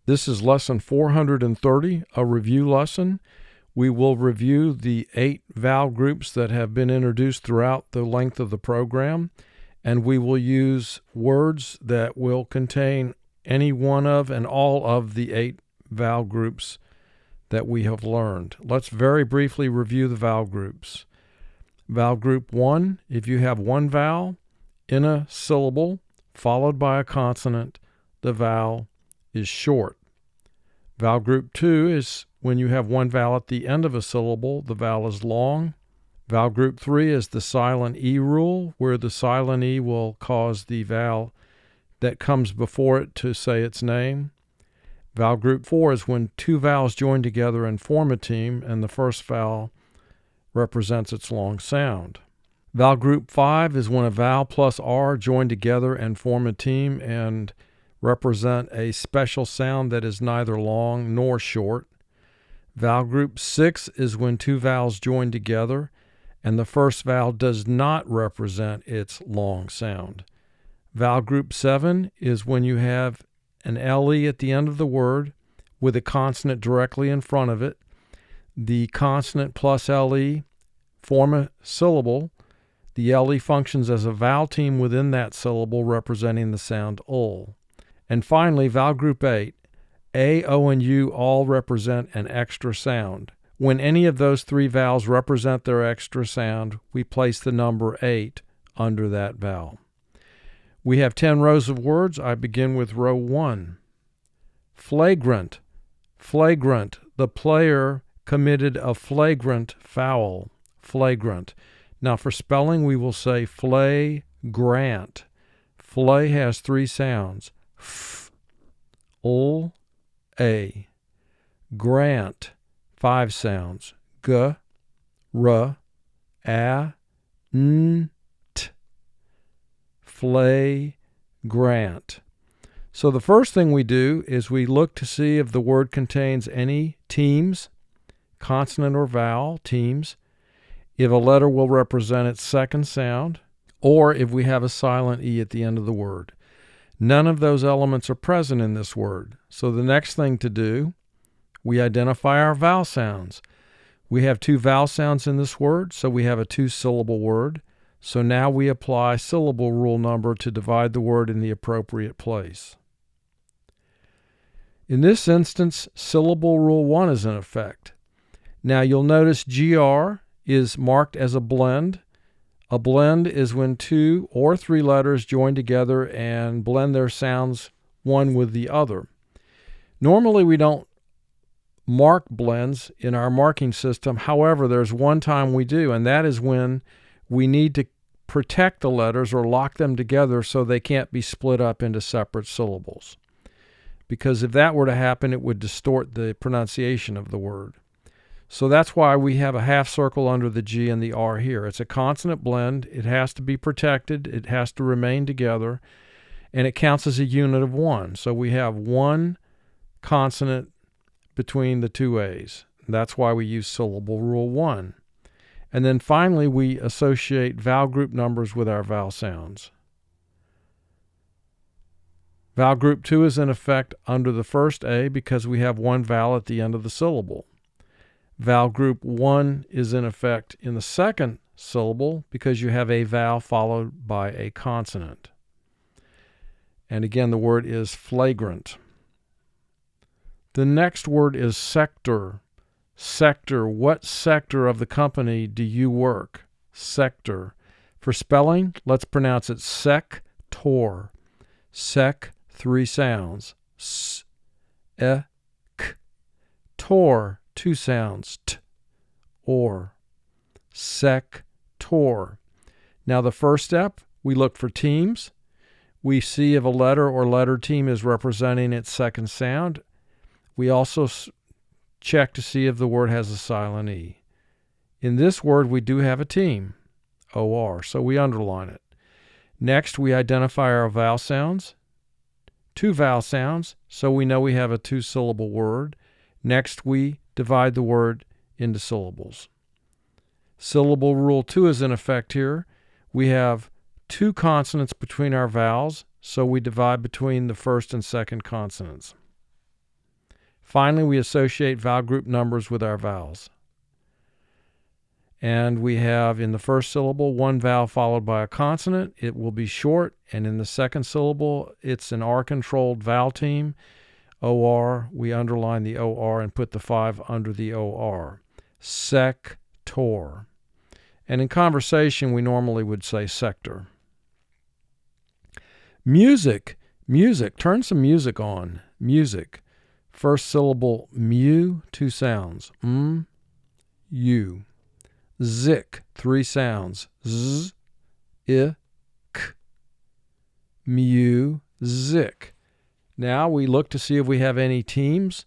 This is lesson 430, a review lesson. We will review the 8 vowel groups that have been introduced throughout the length of the program, and we will use words that will contain any one of and all of the 8 vowel groups that we have learned. Let's very briefly review the vowel groups. Vowel group 1, if you have one vowel in a syllable followed by a consonant, the vowel is short. Vowel group 2 is when you have one vowel at the end of a syllable, the vowel is long. Vowel group 3 is the silent E rule, where the silent E will cause the vowel that comes before it to say its name. Vowel group 4 is when two vowels join together and form a team, and the first vowel represents its long sound. Vowel group 5 is when a vowel plus R join together and form a team and represent a special sound that is neither long nor short. Vowel group 6 is when two vowels join together and the first vowel does not represent its long sound. Vowel group 7 is when you have an LE at the end of the word with a consonant directly in front of it. The consonant plus LE form a syllable. The LE functions as a vowel team within that syllable representing the sound ul. And finally, vowel group 8, A, O, and U all represent an extra sound. When any of those 3 vowels represent their extra sound, we place the number 8 under that vowel. We have 10 rows of words. I begin with row 1. Flagrant. Flagrant. The player committed a flagrant foul. Flagrant. Now for spelling, we will say flagrant. Flay has 3 sounds. F, ul, a. Grant, 5 sounds. G, r, a, n, t. Flagrant. So the first thing we do is we look to see if the word contains any teams, consonant or vowel, teams, if a letter will represent its second sound, or if we have a silent E at the end of the word. None of those elements are present in this word. So the next thing to do, we identify our vowel sounds. We have 2 vowel sounds in this word, so we have a 2-syllable word. So now we apply syllable rule number to divide the word in the appropriate place. In this instance, syllable rule 1 is in effect. Now you'll notice GR is marked as a blend. A blend is when 2 or 3 letters join together and blend their sounds one with the other. Normally we don't mark blends in our marking system. However, there's one time we do, and that is when we need to protect the letters or lock them together so they can't be split up into separate syllables. Because if that were to happen, it would distort the pronunciation of the word. So that's why we have a half circle under the G and the R here. It's a consonant blend. It has to be protected. It has to remain together. And it counts as a unit of 1. So we have 1 consonant between the 2 A's. That's why we use syllable rule 1. And then finally, we associate vowel group numbers with our vowel sounds. Vowel group 2 is in effect under the first A because we have 1 vowel at the end of the syllable. Vowel group 1 is in effect in the second syllable because you have a vowel followed by a consonant. And again, the word is flagrant. The next word is sector. Sector. What sector of the company do you work? Sector. For spelling, let's pronounce it sector. Sec, 3 sounds. S, e, k. Tor, 2 sounds. T, or. Sector. Now the first step, we look for teams. We see if a letter or letter team is representing its second sound. We also check to see if the word has a silent E. In this word, we do have a team, OR, so we underline it. Next, we identify our vowel sounds. 2 vowel sounds, so we know we have a 2-syllable word. Next, we divide the word into syllables. Syllable rule 2 is in effect here. We have 2 consonants between our vowels, so we divide between the first and second consonants. Finally, we associate vowel group numbers with our vowels. And we have in the first syllable one vowel followed by a consonant. It will be short. And in the second syllable, it's an R-controlled vowel team. OR, we underline the OR and put the 5 under the OR. Sector. And in conversation, we normally would say sector. Music. Music. Turn some music on. Music. First syllable, mu, 2 sounds. U. Zik, 3 sounds. Z, I, k. Music. Now we look to see if we have any teams.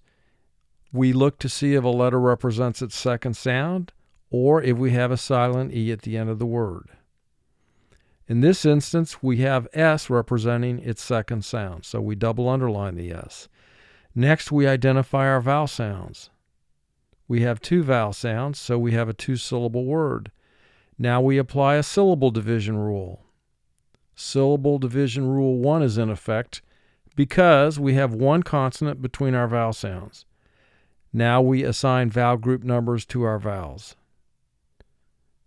We look to see if a letter represents its second sound or if we have a silent E at the end of the word. In this instance, we have S representing its second sound, so we double underline the S. Next, we identify our vowel sounds. We have 2 vowel sounds, so we have a 2-syllable word. Now we apply a syllable division rule. Syllable division rule 1 is in effect because we have 1 consonant between our vowel sounds. Now we assign vowel group numbers to our vowels.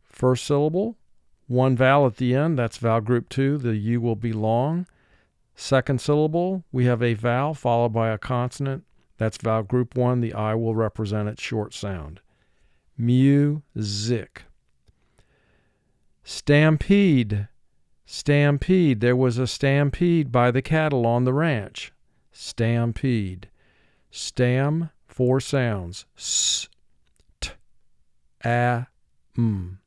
First syllable, 1 vowel at the end, that's vowel group 2, the U will be long. Second syllable, we have a vowel followed by a consonant. That's vowel group 1. The I will represent its short sound. Music. Stampede. Stampede. There was a stampede by the cattle on the ranch. Stampede. Stam, 4 sounds. S, t, a, m.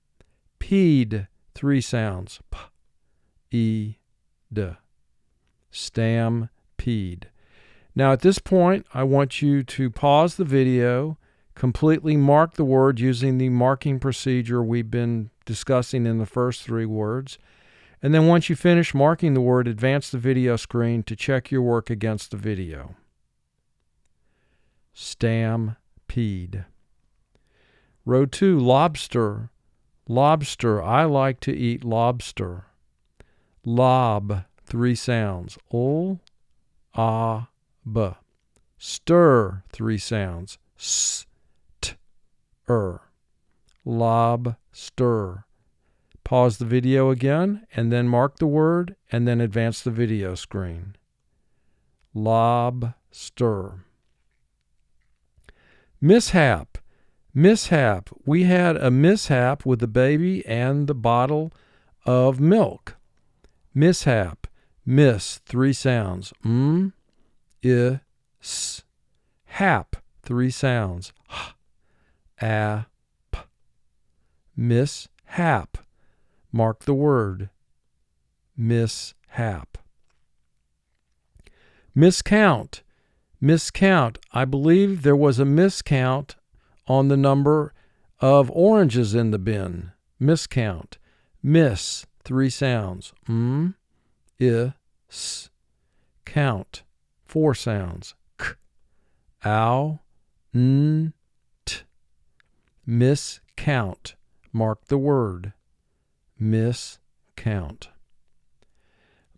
Pede, 3 sounds. P, e, d. Stampede. Now at this point, I want you to pause the video, completely mark the word using the marking procedure we've been discussing in the first 3 words. And then once you finish marking the word, advance the video screen to check your work against the video. Stampede. Row 2, lobster. Lobster. I like to eat lobster. Lob, 3 sounds. L, a, b. Stir, 3 sounds. S, t, Lobster. Pause the video again, and then mark the word, and then advance the video screen. Lobster. Mishap. Mishap. We had a mishap with the baby and the bottle of milk. Mishap. Miss, 3 sounds. M, I, s. Hap, 3 sounds. H, a, p. Mishap. Mark the word. Mishap. Miscount. Miscount. I believe there was a miscount on the number of oranges in the bin. Miscount. Miss, 3 sounds. M, I, s. Count, 4 sounds. K, ow, n, t. Miscount. Mark the word. Miscount.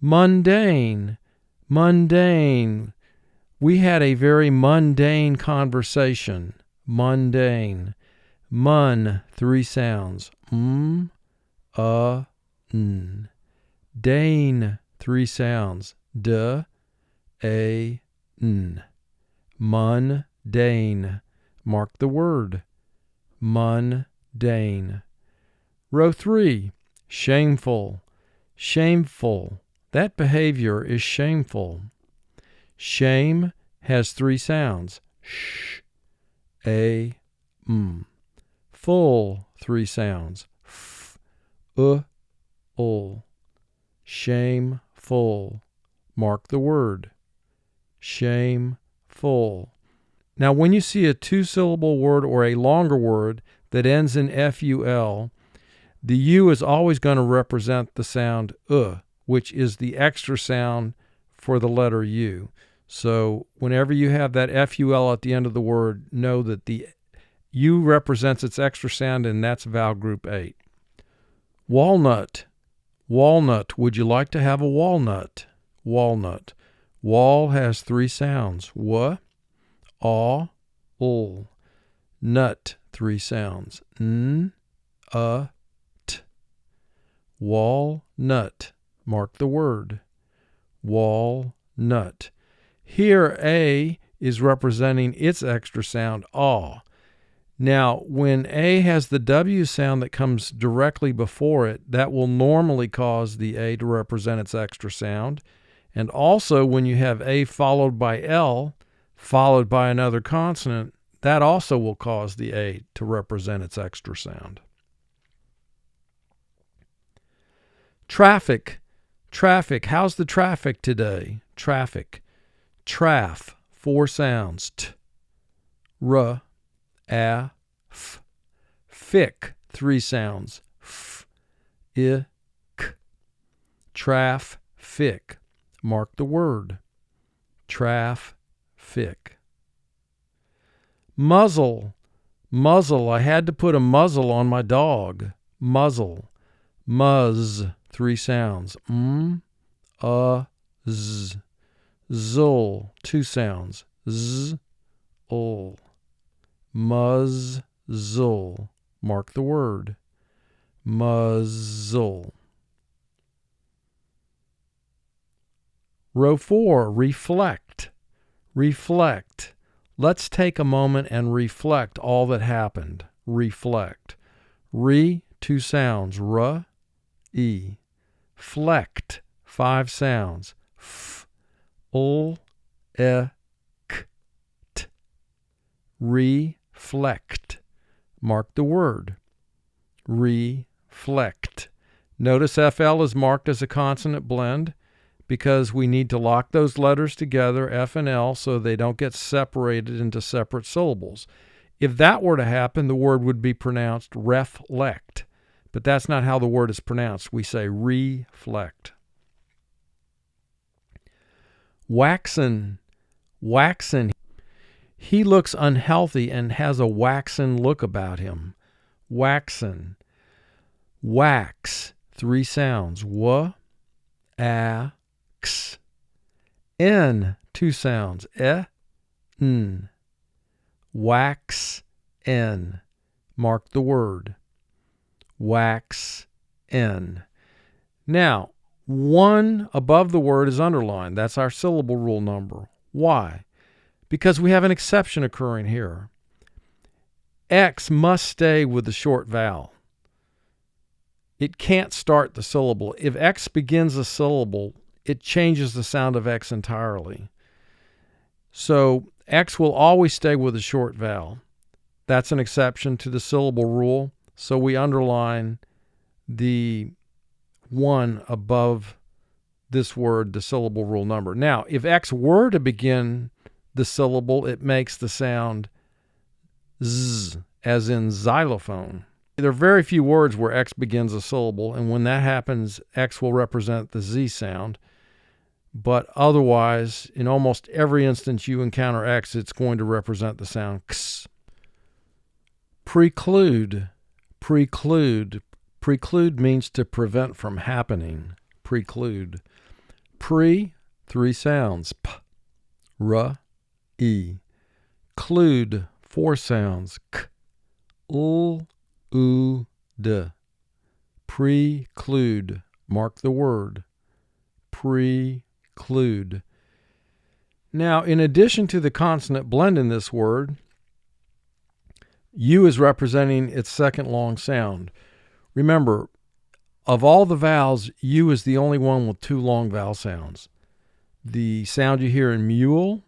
Mundane. Mundane. We had a very mundane conversation. Mundane. Mun, 3 sounds. M, n. Dane, 3 sounds. D, a, n. Mundane. Mark the word. Mundane. Row 3. Shameful. Shameful. That behavior is shameful. Shame has 3 sounds. Sh, a, m. Full, 3 sounds. F, ul. Shameful. Mark the word. Shameful. Now, when you see a 2-syllable word or a longer word that ends in ful, the U is always going to represent the sound which is the extra sound for the letter U. So whenever you have that ful at the end of the word, know that the U represents its extra sound, and that's vowel group 8. Walnut. Walnut. Would you like to have a walnut? Walnut. Wal has 3 sounds. W, aw, ul. Nut, 3 sounds. N, t. Walnut, mark the word. Walnut. Here, a is representing its extra sound, aw. Now, when a has the w sound that comes directly before it, that will normally cause the a to represent its extra sound. And also, when you have a followed by l, followed by another consonant, that also will cause the a to represent its extra sound. Traffic. Traffic. How's the traffic today? Traffic. Traf, 4 sounds. T, r, a, f. Fic, 3 sounds. F, I, k. Traf, fic. Mark the word. Traf, fic. Muzzle. Muzzle. I had to put a muzzle on my dog. Muzzle. Muzz, 3 sounds. Z. Zul, 2 sounds. Z, ul. Muzzle. Mark the word. Muzzle. Row 4, reflect. Reflect. Let's take a moment and reflect all that happened. Reflect. 2 sounds. R, E. Flect, 5 sounds. F, ul, e, k, t. Reflect. Mark the word. Reflect. Notice FL is marked as a consonant blend because we need to lock those letters together, F and L, so they don't get separated into separate syllables. If that were to happen, the word would be pronounced reflect. But that's not how the word is pronounced. We say reflect. Waxen. Waxen. He looks unhealthy and has a waxen look about him. Waxen. Wax, 3 sounds. W, a, x. N, 2 sounds. E, n. Wax, n. Mark the word. Wax, n. Now, 1 above the word is underlined. That's our syllable rule number. Why? Because we have an exception occurring here. X must stay with the short vowel. It can't start the syllable. If X begins a syllable, it changes the sound of X entirely. So X will always stay with a short vowel. That's an exception to the syllable rule. So we underline the 1 above this word, the syllable rule number. Now, if X were to begin the syllable, it makes the sound Z, as in xylophone. There are very few words where X begins a syllable, and when that happens, X will represent the Z sound. But otherwise, in almost every instance you encounter X, it's going to represent the sound X. Preclude. Preclude. Preclude means to prevent from happening. Preclude. Pre, 3 sounds. P, R, E. Clude, 4 sounds. K, ul, u, d. Preclude. Mark the word. Preclude. Now, in addition to the consonant blend in this word, U is representing its second long sound. Remember, of all the vowels, U is the only one with 2 long vowel sounds. The sound you hear in mule,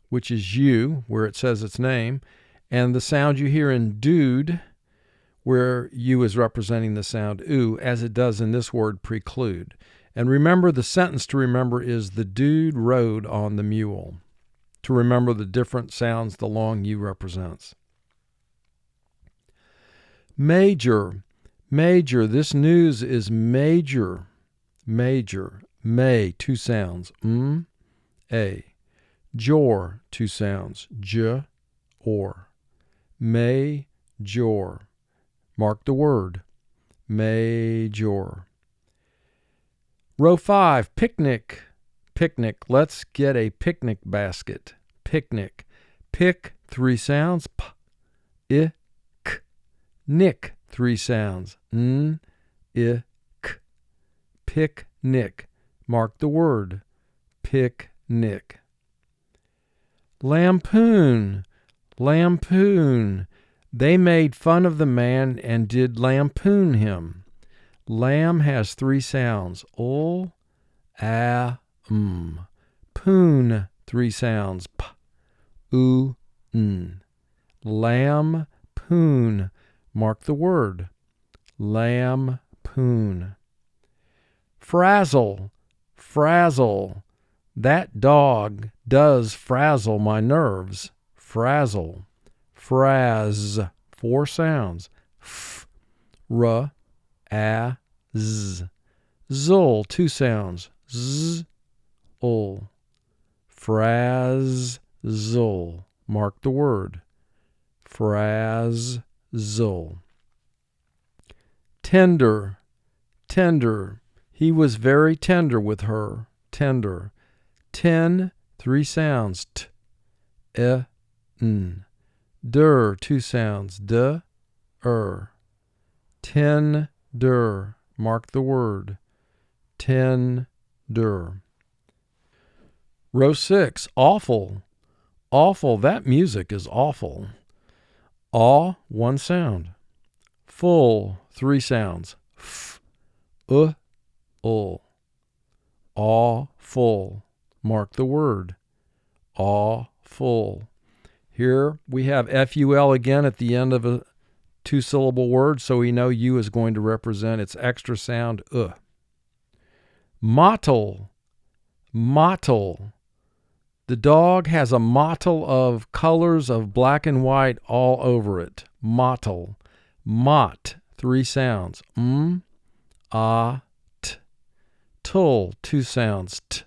which is U, where it says its name, and the sound you hear in dude, where U is representing the sound oo, as it does in this word preclude. And remember, the sentence to remember is the dude rode on the mule, to remember the different sounds the long U represents. Major. Major. This news is major. Major. May, 2 sounds. A. Jor, 2 sounds. J, or. Major. Mark the word. Major. Row 5, picnic. Picnic. Let's get a picnic basket. Picnic. Pick, 3 sounds, p, I, k. Nick, 3 sounds, n, I, k. Picnic. Mark the word. Picnic. Lampoon, lampoon. They made fun of the man and did lampoon him. Lamb has 3 sounds, ul, a, m. Poon, 3 sounds, p, u, n. Lampoon. Mark the word. Lampoon. Frazzle, frazzle. That dog does frazzle my nerves. Frazzle. Fraz. 4 sounds. F, r, a, z. Zul, 2 sounds. Z, ul. Fraz, zul. Mark the word. Fraz, zul. Tender, tender. He was very tender with her. Tender. 10, 3 sounds. T, e, n. Der, 2 sounds. D, Tender. Mark the word. Tender. Row 6. Awful. Awful. That music is awful. Aw, 1 sound. Full, 3 sounds. F, ul. Awful. Mark the word. Awful. Here we have ful again at the end of a 2-syllable word, so we know u is going to represent its extra sound, Mottle. Mottle. The dog has a mottle of colors of black and white all over it. Mottle. Mott, 3 sounds. A, t. Tull, 2 sounds. T,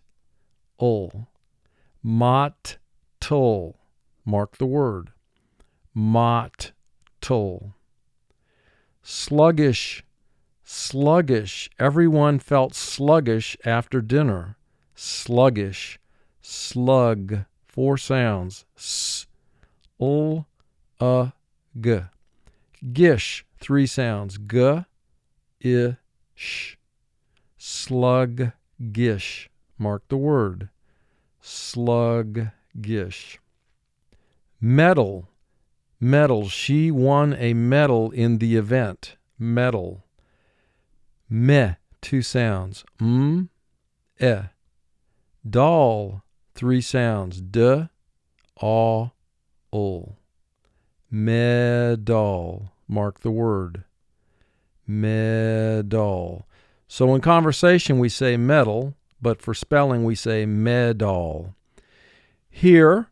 ul. Mott, tull. Mark the word. Mott, tull. Sluggish. Sluggish. Everyone felt sluggish after dinner. Sluggish. Slug. 4 sounds. S, ul, g. Gish. 3 sounds. G, I, sh. Slug, gish. Mark the word. Slug, gish. Medal. Medal. She won a medal in the event. Medal. Meh, 2 sounds. E. Doll, 3 sounds. D, aw, ul. Medal. Mark the word. Medal. So in conversation we say medal, but for spelling we say medal. Here,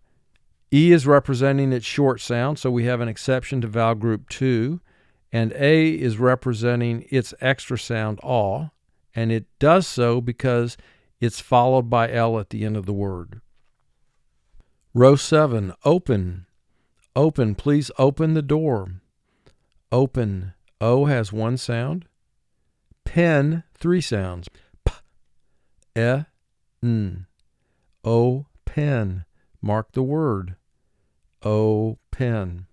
E is representing its short sound, so we have an exception to vowel group 2, and A is representing its extra sound, aw, and it does so because it's followed by L at the end of the word. Row 7, open. Open, please open the door. Open. O has 1 sound. Pen, 3 sounds. P, e, n. O, pen. Mark the word. O, pen.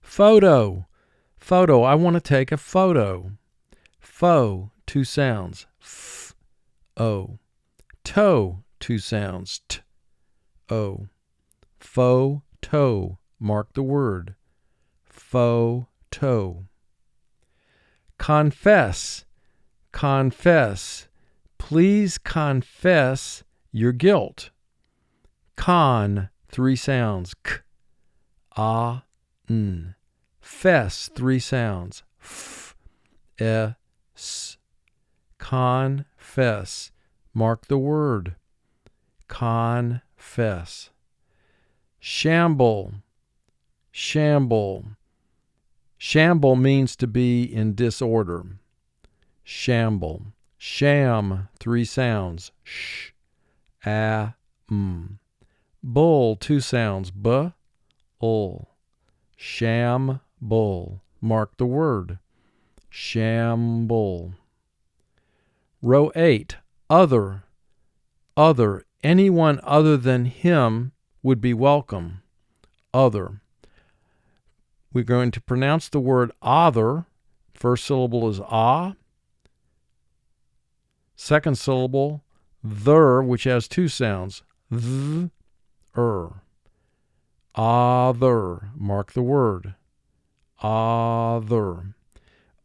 Photo. Photo. I want to take a photo. Fo, 2 sounds. F, o. Toe, 2 sounds. T, o. Photo. Mark the word. Photo. Confess. Confess. Please confess your guilt. Con, 3 sounds. K, a, n. Fess, 3 sounds. F, e, s. Confess. Mark the word. Confess. Shamble. Shamble. Shamble means to be in disorder. Shamble. Sham, 3 sounds. Sh, a, m. Bull, 2 sounds. B, ul. Sham, bull. Mark the word. Shamble. Row 8. Other. Other. Anyone other than him would be welcome. Other. We're going to pronounce the word other. First syllable is ah. Second syllable, ther, which has two sounds. Th, Other. Mark the word. Other.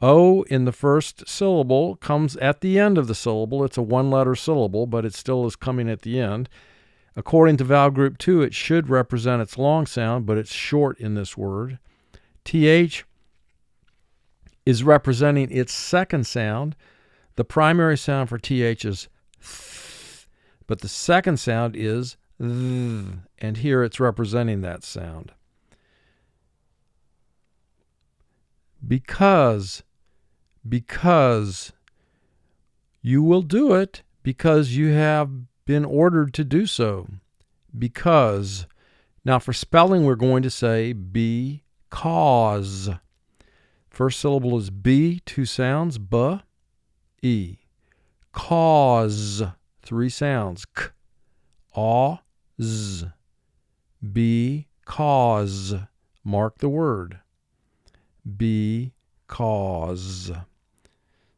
O in the first syllable comes at the end of the syllable. It's a one-letter syllable, but it still is coming at the end. According to vowel group 2, it should represent its long sound, but it's short in this word. TH is representing its second sound. The primary sound for TH is th, but the second sound is th, and here it's representing that sound. Because you will do it because you have been ordered to do so. Because. Now for spelling, we're going to say because. First syllable is B, two sounds, b, e. Cause, three sounds, k, aw, z. Because. Mark the word. Because.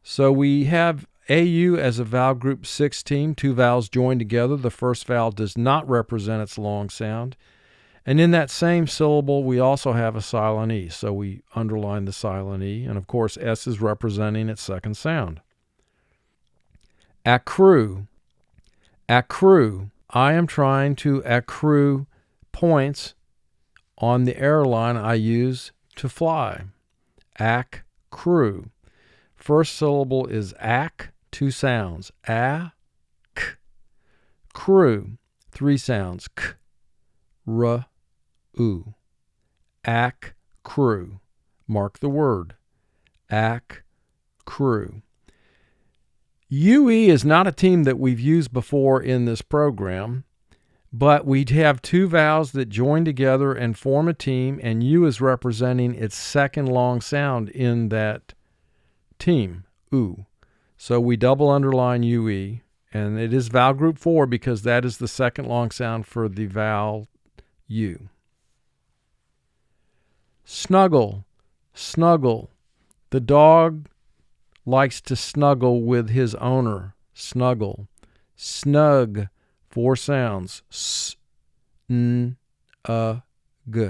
So we have AU as a vowel group 16, two vowels joined together. The first vowel does not represent its long sound. And in that same syllable, we also have a silent E. So we underline the silent E. And of course, S is representing its second sound. Accrue. Accrue. I am trying to accrue points on the airline I use to fly. Accrue. First syllable is ac, two sounds. A, k. Crew, three sounds. K, r, u. Accrue. Mark the word. Accrue. UE is not a team that we've used before in this program, but we have two vowels that join together and form a team, and U is representing its second long sound in that team, oo. So we double underline UE, and it is vowel group 4 because that is the second long sound for the vowel U. Snuggle. Snuggle. The dog likes to snuggle with his owner. Snuggle. Snug. Four sounds. S, n, g.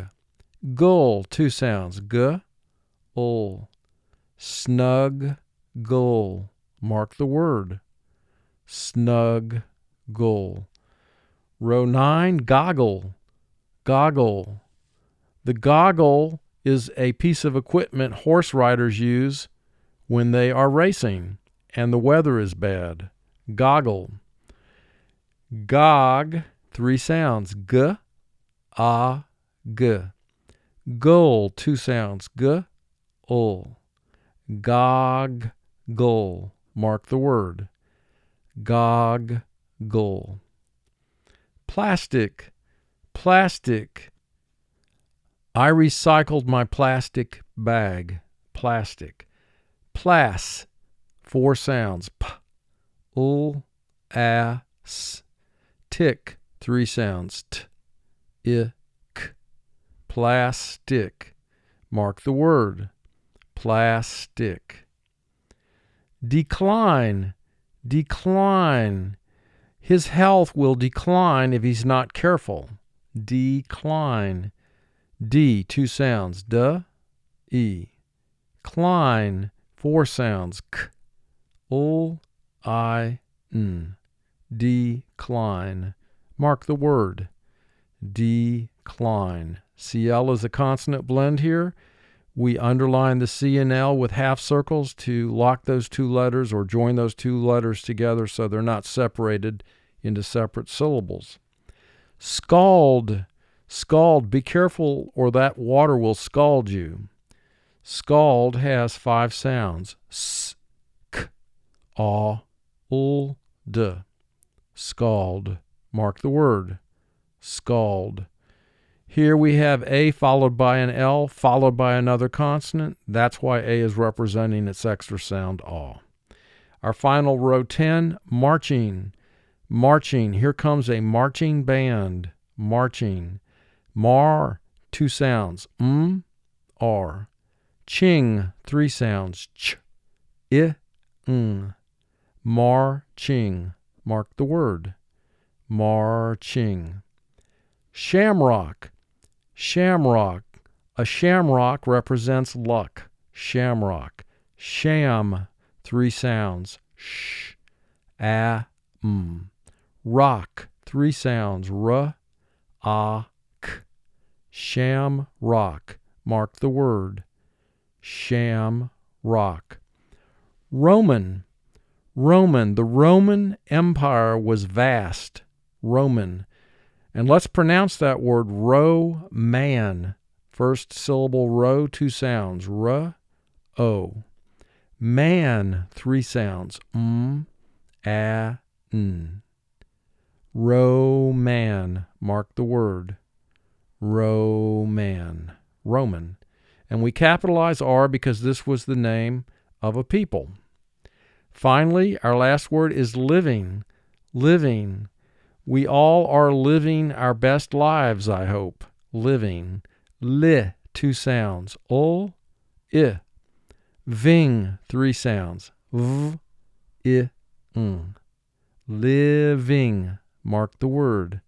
Gull. Two sounds. G, ul. Snug gull. Mark the word. Snug gull. Row 9, goggle. Goggle. The goggle is a piece of equipment horse riders use when they are racing and the weather is bad. Goggle. Gog, three sounds. G, a, g. Gull, two sounds. G, ul. Goggle. Mark the word. Goggle. Plastic. Plastic. I recycled my plastic bag. Plastic. Plas. Four sounds. P, ul, a, s. Tick. Three sounds. T, I, k. Plastic. Mark the word. Plastic. Decline. Decline. His health will decline if he's not careful. Decline. D, two sounds. D, E. Cline. Four sounds. K, ul, I, n. Decline. Mark the word. Decline. CL is a consonant blend here. We underline the C and L with half circles to lock those two letters or join those two letters together so they're not separated into separate syllables. Scald. Scald. Be careful or that water will scald you. Scald has five sounds. S, k, aw, ul, d. Scald. Mark the word. Scald. Here we have A followed by an L followed by another consonant. That's why A is representing its extra sound, aw. Our final row 10, marching. Marching. Here comes a marching band. marching. Mar, 2 sounds, r. Ching, 3 sounds, ch, I, ng. Marching, mark the word. Marching. Shamrock, shamrock. A shamrock represents luck. Shamrock. Sham, 3 sounds, sh, a, m. Rock, 3 sounds, r, a, k. Sham rock, mark the word. Sham rock. Roman, Roman. The Roman Empire was vast. Roman. And let's pronounce that word ro-man. First syllable ro, 2 sounds, r, o. Man, 3 sounds, a, n. Roman, mark the word. Roman. Roman. And we capitalize R because this was the name of a people. Finally, our last word is living. Living. We all are living our best lives, I hope. Living. Li, 2 sounds. Ol, I. Ving, 3 sounds. V, I, ng. Living. Mark the word.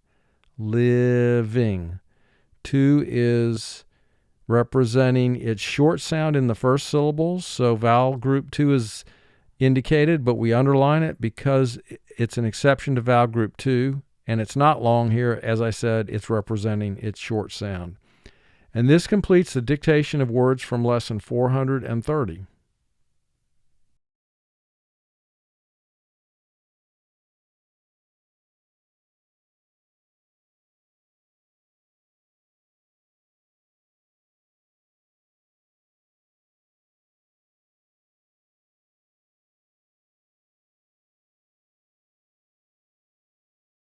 Living. 2 is representing its short sound in the first syllables. So vowel group 2 is indicated, but we underline it because it's an exception to vowel group 2, and it's not long here. As I said, it's representing its short sound. And this completes the dictation of words from lesson 430.